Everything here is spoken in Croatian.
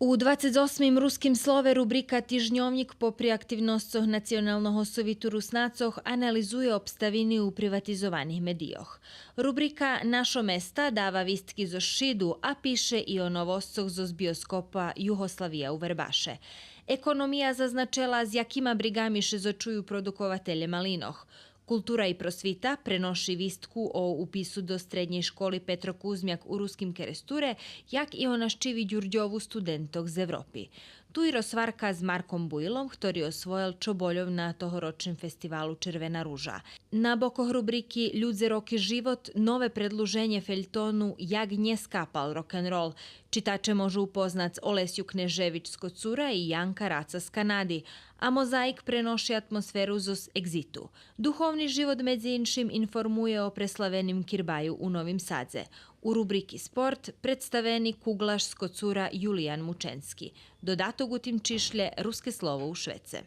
U 28. ruskim slove rubrika Tižnjovnik popri aktivnostoh Nacionalного sovitu Rusnacoh analizuje obstavini u privatizovanih medijoh. Rubrika Našo mesta dava vistki zo šidu, a piše i o novostcoh zoz bioskopa Juhoslavija u Verbaše. Ekonomija zaznačela z jakima brigami šezočuju produkovatelje malinoh. Kultura i prosvita prenoši vistku o upisu do srednjej školi Petro Kuzmjak u ruskim Keresture, jak i o naščivi Đurđovu studentok z Evropi. Tu i rozvarka z Markom Bujilom, ktorý osvojil Čoboljov na tohoročnom festivalu Červena ruža. Na bokoh rubriki Ljudze roki život nove predluženje feljtonu Jak nje skapal rock'n'roll. Čitače može upoznat s Olesju Knežević z Kocura i Janka Raca z Kanadi, a Mozaik prenoši atmosferu zos Exitu. Duhovni život medzi inšim informuje o preslavenim Kirbaju u Novim Sadze. U rubriki Sport predstaveni kuglaš z Kocura Julijan Mučenski. Dodatog u tim čišlje ruske slovo u Švece.